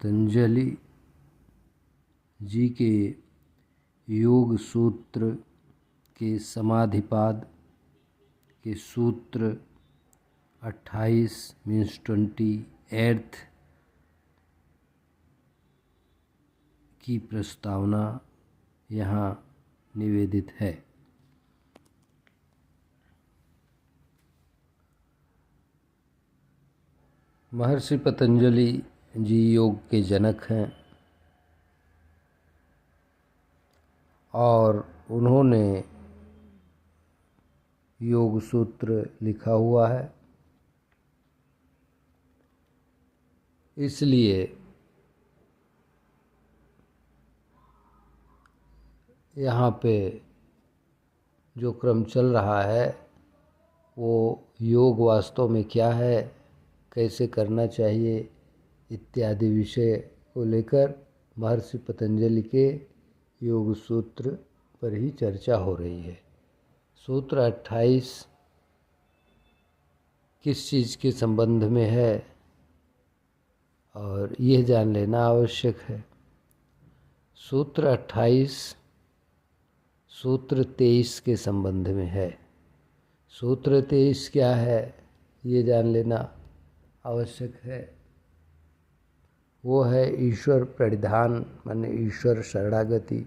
पतंजलि जी के योग सूत्र के समाधिपाद के सूत्र 28 मीन्स 28 की प्रस्तावना यहाँ निवेदित है। महर्षि पतंजलि जी योग के जनक हैं और उन्होंने योग सूत्र लिखा हुआ है। इसलिए यहाँ पे जो क्रम चल रहा है वो योग वास्तव में क्या है, कैसे करना चाहिए इत्यादि विषय को लेकर महर्षि पतंजलि के योग सूत्र पर ही चर्चा हो रही है। सूत्र 28 किस चीज़ के संबंध में है और यह जान लेना आवश्यक है। सूत्र 28 सूत्र 23 के संबंध में है। सूत्र 23 क्या है ये जान लेना आवश्यक है। वो है ईश्वर प्रणिधान माने ईश्वर शरणागति।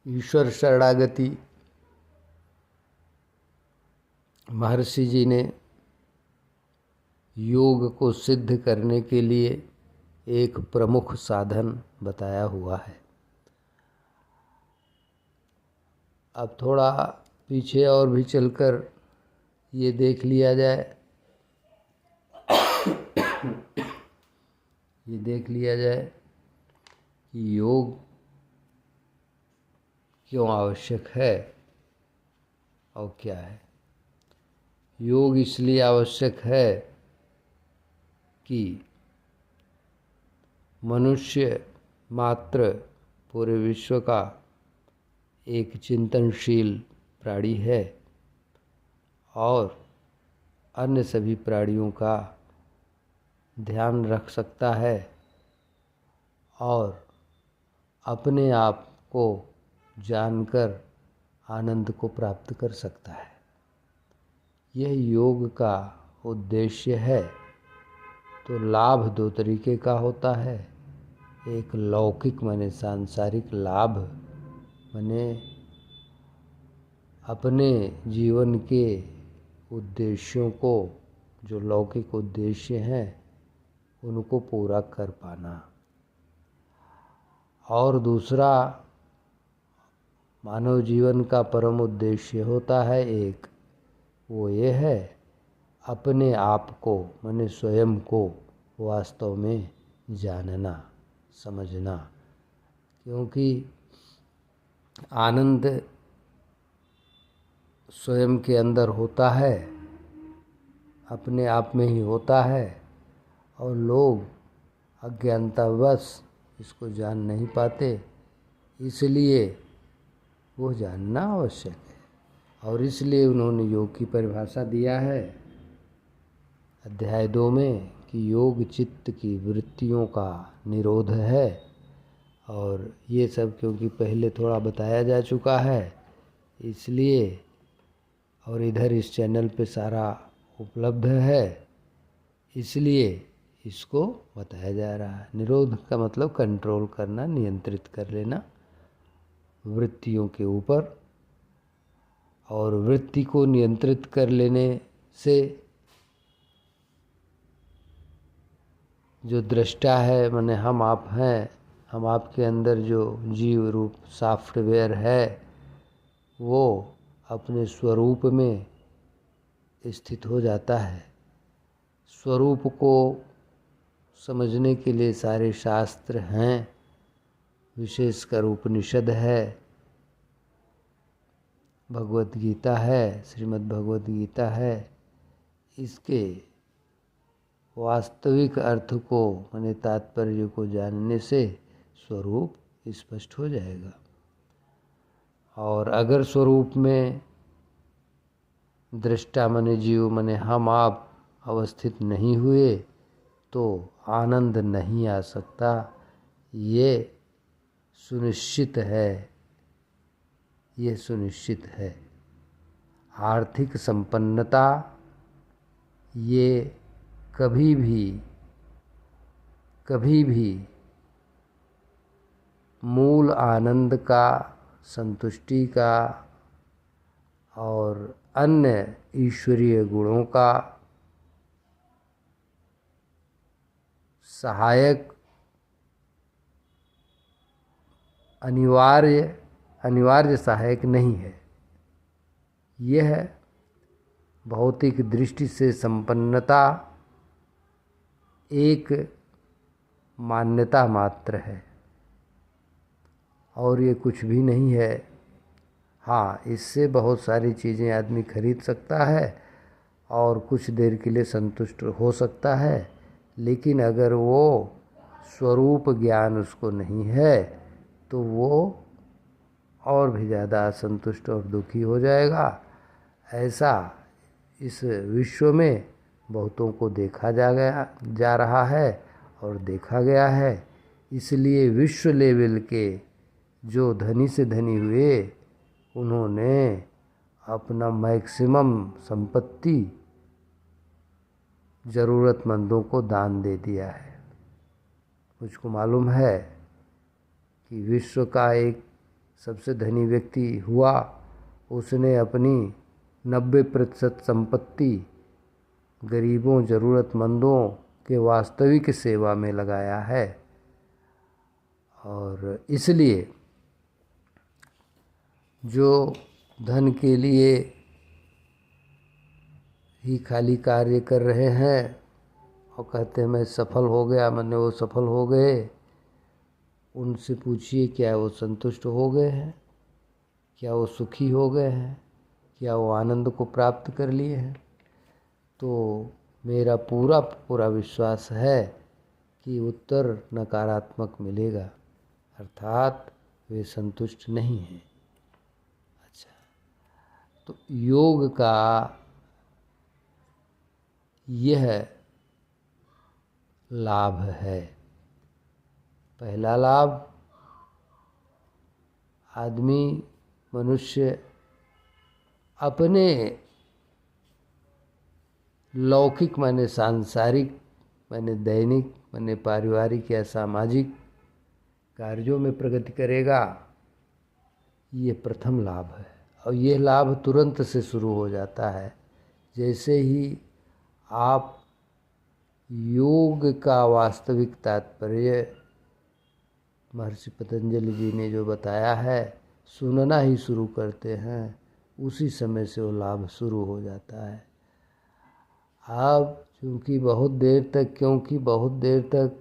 ईश्वर शरणागति महर्षि जी ने योग को सिद्ध करने के लिए एक प्रमुख साधन बताया हुआ है। अब थोड़ा पीछे और भी चलकर ये देख लिया जाए कि योग क्यों आवश्यक है और क्या है। योग इसलिए आवश्यक है कि मनुष्य मात्र पूरे विश्व का एक चिंतनशील प्राणी है और अन्य सभी प्राणियों का ध्यान रख सकता है और अपने आप को जानकर आनंद को प्राप्त कर सकता है। यह योग का उद्देश्य है। तो लाभ दो तरीके का होता है। एक लौकिक माने सांसारिक लाभ माने अपने जीवन के उद्देश्यों को, जो लौकिक उद्देश्य हैं, उनको पूरा कर पाना। और दूसरा मानव जीवन का परम उद्देश्य होता है एक, वो ये है अपने आप को माने स्वयं को वास्तव में जानना समझना। क्योंकि आनंद स्वयं के अंदर होता है, अपने आप में ही होता है और लोग अज्ञानतावश इसको जान नहीं पाते। इसलिए वो जानना आवश्यक है और इसलिए उन्होंने योग की परिभाषा दिया है अध्याय 2 में कि योग चित्त की वृत्तियों का निरोध है। और ये सब क्योंकि पहले थोड़ा बताया जा चुका है इसलिए, और इधर इस चैनल पे सारा उपलब्ध है इसलिए इसको बताया जा रहा है। निरोध का मतलब कंट्रोल करना, नियंत्रित कर लेना वृत्तियों के ऊपर। और वृत्ति को नियंत्रित कर लेने से जो दृष्टा है माने हम आप हैं, हम आपके अंदर जो जीव रूप सॉफ्टवेयर है वो अपने स्वरूप में स्थित हो जाता है। स्वरूप को समझने के लिए सारे शास्त्र हैं, विशेषकर उपनिषद है, भगवत गीता है, श्रीमद् भगवत गीता है। इसके वास्तविक अर्थ को माने तात्पर्य को जानने से स्वरूप स्पष्ट हो जाएगा। और अगर स्वरूप में दृष्टा माने जीव माने हम आप अवस्थित नहीं हुए तो आनंद नहीं आ सकता। ये सुनिश्चित है, ये सुनिश्चित है। आर्थिक संपन्नता ये कभी भी मूल आनंद का, संतुष्टि का और अन्य ईश्वरीय गुणों का सहायक अनिवार्य सहायक नहीं है। यह भौतिक दृष्टि से संपन्नता एक मान्यता मात्र है और ये कुछ भी नहीं है। हाँ, इससे बहुत सारी चीज़ें आदमी खरीद सकता है और कुछ देर के लिए संतुष्ट हो सकता है, लेकिन अगर वो स्वरूप ज्ञान उसको नहीं है तो वो और भी ज़्यादा असंतुष्ट और दुखी हो जाएगा। ऐसा इस विश्व में बहुतों को देखा जा रहा है और देखा गया है। इसलिए विश्व लेवल के जो धनी से धनी हुए, उन्होंने अपना मैक्सिमम संपत्ति ज़रूरतमंदों को दान दे दिया है। मुझको मालूम है कि विश्व का एक सबसे धनी व्यक्ति हुआ, उसने अपनी 90% संपत्ति गरीबों, ज़रूरतमंदों के वास्तविक सेवा में लगाया है। और इसलिए जो धन के लिए ही खाली कार्य कर रहे हैं और कहते हैं मैं सफल हो गया, मैंने वो सफल हो गए, उनसे पूछिए क्या वो संतुष्ट हो गए हैं, क्या वो सुखी हो गए हैं, क्या वो आनंद को प्राप्त कर लिए हैं। तो मेरा पूरा विश्वास है कि उत्तर नकारात्मक मिलेगा, अर्थात वे संतुष्ट नहीं हैं। अच्छा, तो योग का यह लाभ है। पहला लाभ, मनुष्य अपने लौकिक माने सांसारिक माने दैनिक माने पारिवारिक या सामाजिक कार्यों में प्रगति करेगा। ये प्रथम लाभ है और ये लाभ तुरंत से शुरू हो जाता है। जैसे ही आप योग का वास्तविक तात्पर्य महर्षि पतंजलि जी ने जो बताया है सुनना ही शुरू करते हैं, उसी समय से वो लाभ शुरू हो जाता है। अब क्योंकि बहुत देर तक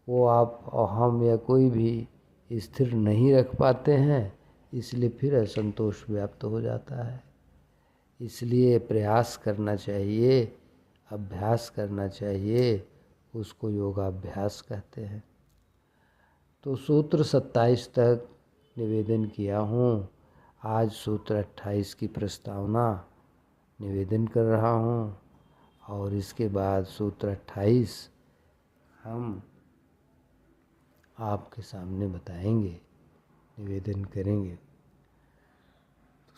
वो आप और हम या कोई भी स्थिर नहीं रख पाते हैं, इसलिए फिर असंतोष व्याप्त हो जाता है। इसलिए प्रयास करना चाहिए, अभ्यास करना चाहिए, उसको योगाभ्यास कहते हैं। तो सूत्र 27 तक निवेदन किया हूँ। आज सूत्र 28 की प्रस्तावना निवेदन कर रहा हूँ और इसके बाद सूत्र 28 हम आपके सामने बताएंगे, निवेदन करेंगे।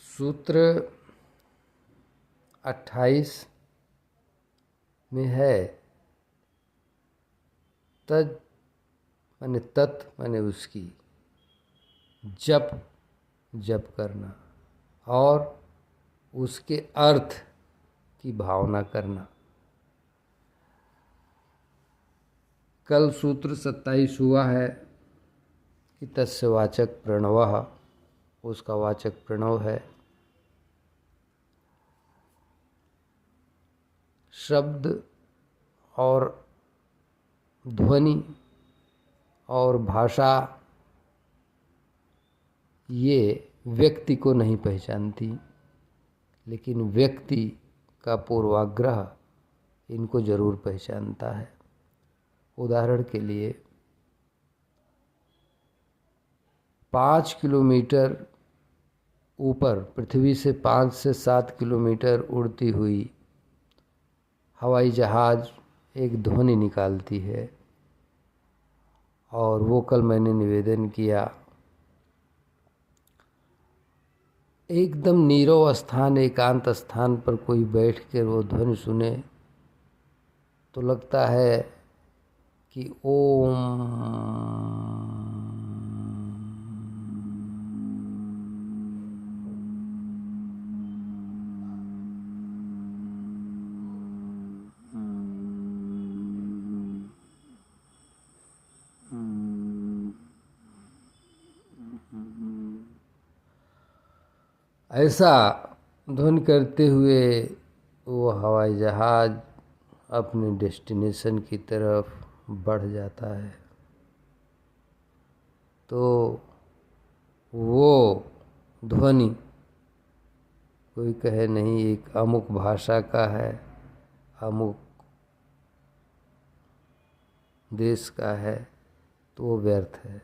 सूत्र 28 में है तत् माने उसकी जप करना और उसके अर्थ की भावना करना। कल सूत्र 27 हुआ है कि तस्य वाचक प्रणवः, उसका वाचक प्रणव है। शब्द और ध्वनि और भाषा ये व्यक्ति को नहीं पहचानती, लेकिन व्यक्ति का पूर्वाग्रह इनको जरूर पहचानता है। उदाहरण के लिए 5 किलोमीटर ऊपर, पृथ्वी से 5 से 7 किलोमीटर उड़ती हुई हवाई जहाज़ एक ध्वनि निकालती है। और वो कल मैंने निवेदन किया, एकदम नीरव स्थान, एकांत स्थान पर कोई बैठ कर वो ध्वनि सुने तो लगता है कि ओम ऐसा ध्वनि करते हुए वो हवाई जहाज़ अपने डेस्टिनेशन की तरफ बढ़ जाता है। तो वो ध्वनि कोई कहे नहीं एक अमुक भाषा का है, अमुक देश का है, तो वो व्यर्थ है।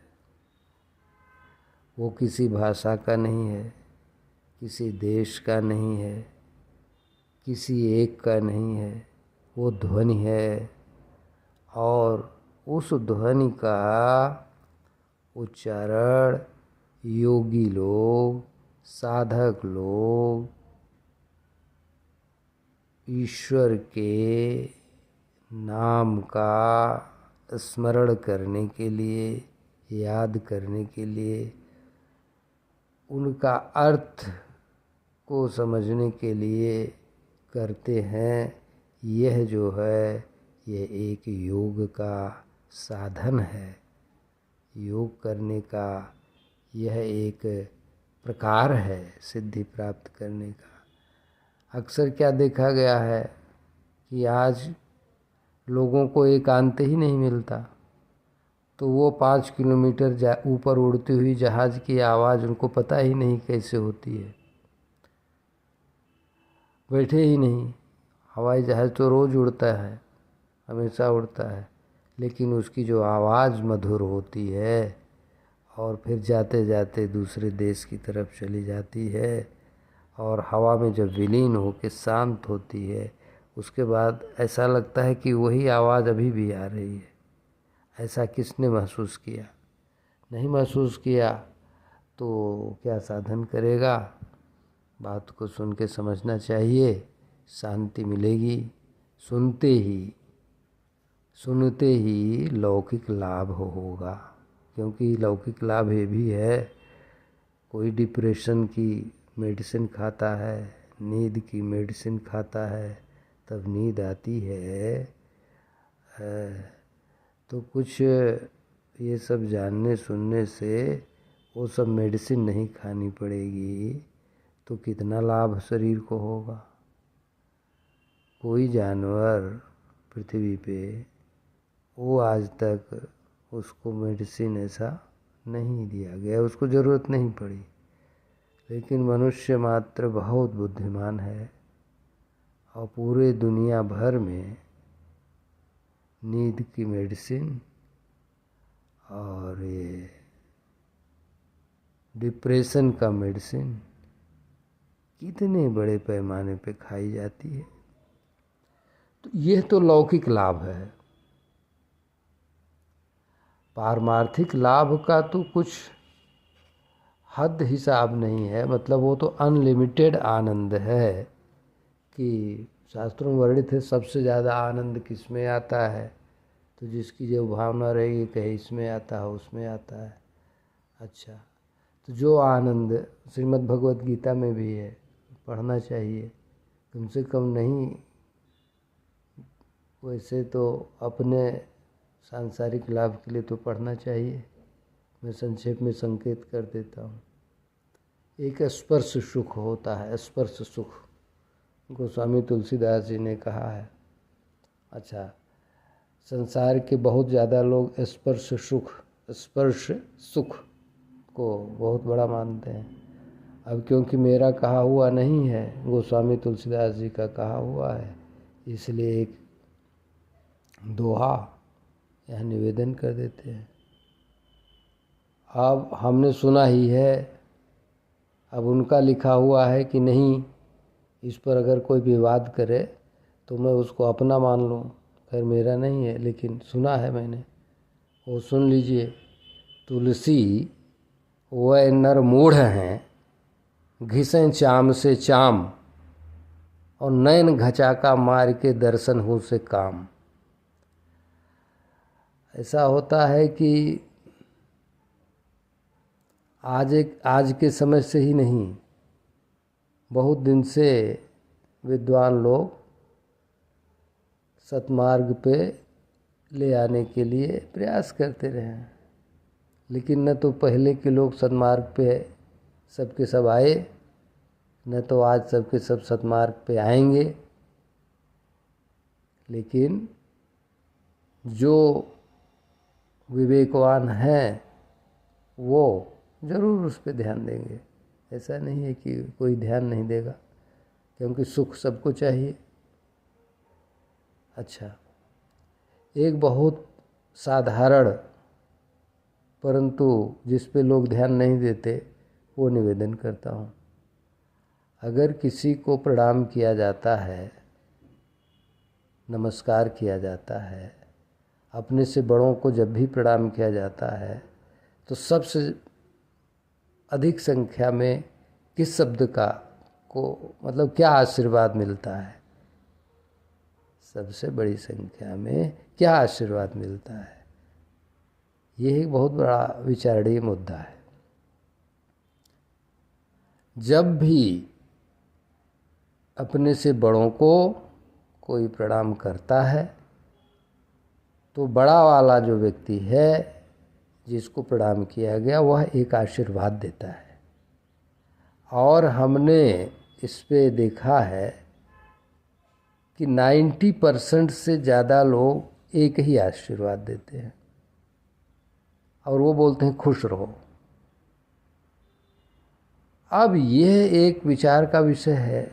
वो किसी भाषा का नहीं है, किसी देश का नहीं है, किसी एक का नहीं है, वो ध्वनि है। और उस ध्वनि का उच्चारण योगी लोग, साधक लोग ईश्वर के नाम का स्मरण करने के लिए, याद करने के लिए, उनका अर्थ को समझने के लिए करते हैं। यह जो है यह एक योग का साधन है। योग करने का यह एक प्रकार है सिद्धि प्राप्त करने का। अक्सर क्या देखा गया है कि आज लोगों को एकांत ही नहीं मिलता, तो वो 5 किलोमीटर ऊपर उड़ती हुई जहाज़ की आवाज़ उनको पता ही नहीं कैसे होती है, बैठे ही नहीं। हवाई जहाज़ तो रोज़ उड़ता है, हमेशा उड़ता है, लेकिन उसकी जो आवाज़ मधुर होती है और फिर जाते जाते दूसरे देश की तरफ चली जाती है और हवा में जब विलीन होकर शांत होती है, उसके बाद ऐसा लगता है कि वही आवाज़ अभी भी आ रही है। ऐसा किसने महसूस किया? नहीं महसूस किया तो क्या साधन करेगा? बात को सुन के समझना चाहिए, शांति मिलेगी। सुनते ही लौकिक लाभ होगा, क्योंकि लौकिक लाभ ये भी है, कोई डिप्रेशन की मेडिसिन खाता है, नींद की मेडिसिन खाता है, तब नींद आती है। तो कुछ ये सब जानने सुनने से वो सब मेडिसिन नहीं खानी पड़ेगी, तो कितना लाभ शरीर को होगा। कोई जानवर पृथ्वी पे वो आज तक उसको मेडिसिन ऐसा नहीं दिया गया, उसको ज़रूरत नहीं पड़ी, लेकिन मनुष्य मात्र बहुत बुद्धिमान है और पूरे दुनिया भर में नींद की मेडिसिन और ये डिप्रेशन का मेडिसिन कितने बड़े पैमाने पे खाई जाती है। तो यह तो लौकिक लाभ है। पारमार्थिक लाभ का तो कुछ हद हिसाब नहीं है, मतलब वो तो अनलिमिटेड आनंद है कि शास्त्रों में वर्णित है सबसे ज़्यादा आनंद किस में आता है, तो जिसकी जो भावना रहेगी कहीं इसमें आता है, उसमें आता है। अच्छा, तो जो आनंद श्रीमद् भगवत गीता में भी है, पढ़ना चाहिए कम से कम। नहीं वैसे तो अपने सांसारिक लाभ के लिए तो पढ़ना चाहिए। मैं संक्षेप में संकेत कर देता हूँ। एक स्पर्श सुख होता है, स्पर्श सुख, गोस्वामी तुलसीदास जी ने कहा है। अच्छा, संसार के बहुत ज़्यादा लोग स्पर्श सुख को बहुत बड़ा मानते हैं। अब क्योंकि मेरा कहा हुआ नहीं है, गोस्वामी तुलसीदास जी का कहा हुआ है, इसलिए एक दोहा यहाँ निवेदन कर देते हैं। अब हमने सुना ही है, अब उनका लिखा हुआ है कि नहीं, इस पर अगर कोई विवाद करे तो मैं उसको अपना मान लूँ। खैर मेरा नहीं है, लेकिन सुना है मैंने। वो सुन लीजिए। तुलसी वह नर मूढ़ हैं, घिसें चाम से चाम, और नैन घचाका मार के दर्शन हो से काम। ऐसा होता है कि आज के समय से ही नहीं, बहुत दिन से विद्वान लोग सतमार्ग पे ले आने के लिए प्रयास करते रहे हैं, लेकिन न तो पहले के लोग सतमार्ग पे सबके सब आए, न तो आज सबके सब सतमार्ग पे आएंगे। लेकिन जो विवेकवान हैं वो ज़रूर उस पर ध्यान देंगे। ऐसा नहीं है कि कोई ध्यान नहीं देगा, क्योंकि सुख सबको चाहिए। अच्छा, एक बहुत साधारण परंतु जिस पे लोग ध्यान नहीं देते वो निवेदन करता हूँ। अगर किसी को प्रणाम किया जाता है, नमस्कार किया जाता है, अपने से बड़ों को जब भी प्रणाम किया जाता है, तो सबसे अधिक संख्या में किस शब्द का मतलब क्या आशीर्वाद मिलता है? सबसे बड़ी संख्या में क्या आशीर्वाद मिलता है? यह एक बहुत बड़ा विचारणीय मुद्दा है। जब भी अपने से बड़ों को कोई प्रणाम करता है तो बड़ा वाला जो व्यक्ति है जिसको प्रणाम किया गया वह एक आशीर्वाद देता है। और हमने इस पे देखा है कि 90% से ज़्यादा लोग एक ही आशीर्वाद देते हैं और वो बोलते हैं खुश रहो। अब यह एक विचार का विषय है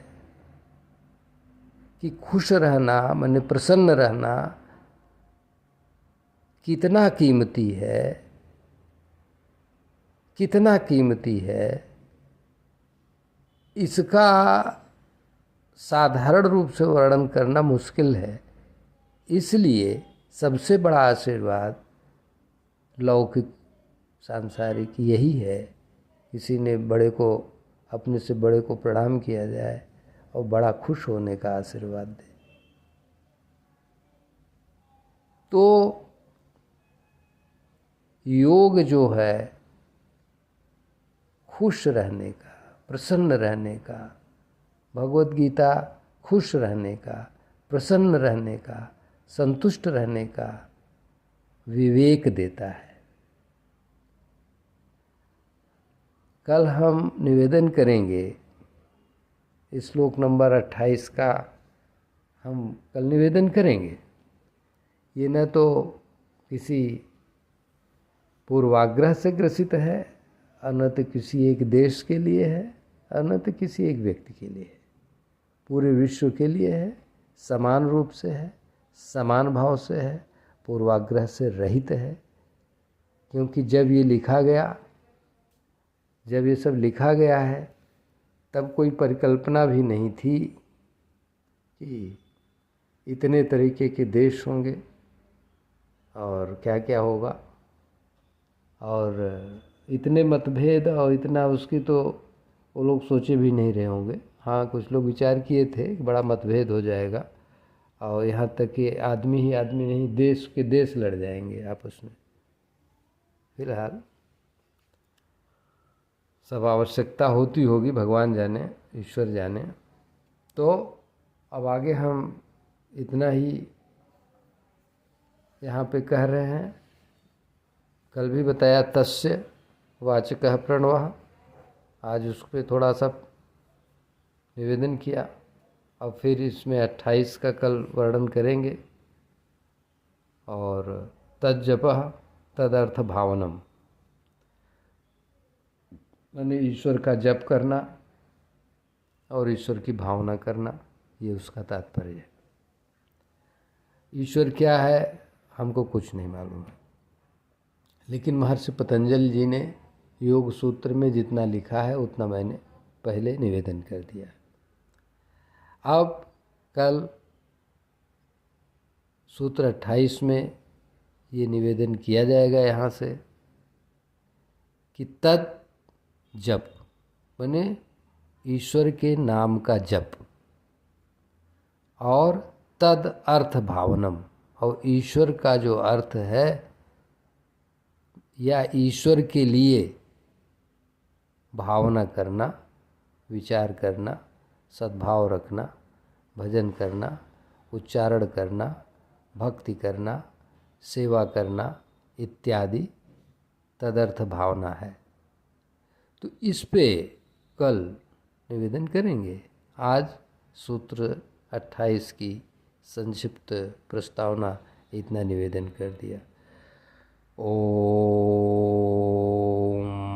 कि खुश रहना माने प्रसन्न रहना कितना कीमती है, कितना कीमती है, इसका साधारण रूप से वर्णन करना मुश्किल है। इसलिए सबसे बड़ा आशीर्वाद लौकिक सांसारिक यही है, किसी ने बड़े को अपने से बड़े को प्रणाम किया जाए और बड़ा खुश होने का आशीर्वाद दे। तो योग जो है खुश रहने का, प्रसन्न रहने का, भगवत गीता खुश रहने का, प्रसन्न रहने का, संतुष्ट रहने का विवेक देता है। कल हम निवेदन करेंगे श्लोक नंबर 28 का, हम कल निवेदन करेंगे। ये न तो किसी पूर्वाग्रह से ग्रसित है, और न तो किसी एक देश के लिए है, और न तो किसी एक व्यक्ति के लिए है, पूरे विश्व के लिए है, समान रूप से है, समान भाव से है, पूर्वाग्रह से रहित है। क्योंकि जब ये लिखा गया, जब ये सब लिखा गया है, तब कोई परिकल्पना भी नहीं थी कि इतने तरीके के देश होंगे और क्या क्या होगा, और इतने मतभेद और इतना उसकी तो वो लोग सोचे भी नहीं रहे होंगे। हाँ, कुछ लोग विचार किए थे कि बड़ा मतभेद हो जाएगा और यहाँ तक कि आदमी ही आदमी नहीं, देश के देश लड़ जाएंगे आपस में। फिलहाल सब आवश्यकता होती होगी, भगवान जाने, ईश्वर जाने। तो अब आगे हम इतना ही यहाँ पे कह रहे हैं। कल भी बताया तस्य वाचकः प्रणवः, आज उस पर थोड़ा सा निवेदन किया। और फिर इसमें 28 का कल वर्णन करेंगे। और तज्जपः तदर्थ भावनम, मैंने ईश्वर का जप करना और ईश्वर की भावना करना, ये उसका तात्पर्य है। ईश्वर क्या है हमको कुछ नहीं मालूम है, लेकिन महर्षि पतंजलि जी ने योग सूत्र में जितना लिखा है उतना मैंने पहले निवेदन कर दिया। अब कल सूत्र 28 में ये निवेदन किया जाएगा यहाँ से कि तद जप माने ईश्वर के नाम का जप और तद अर्थ भावनम और ईश्वर का जो अर्थ है या ईश्वर के लिए भावना करना, विचार करना, सद्भाव रखना, भजन करना, उच्चारण करना, भक्ति करना, सेवा करना इत्यादि तदर्थ भावना है। तो इस पे कल निवेदन करेंगे। आज सूत्र 28 की संक्षिप्त प्रस्तावना इतना निवेदन कर दिया। ओम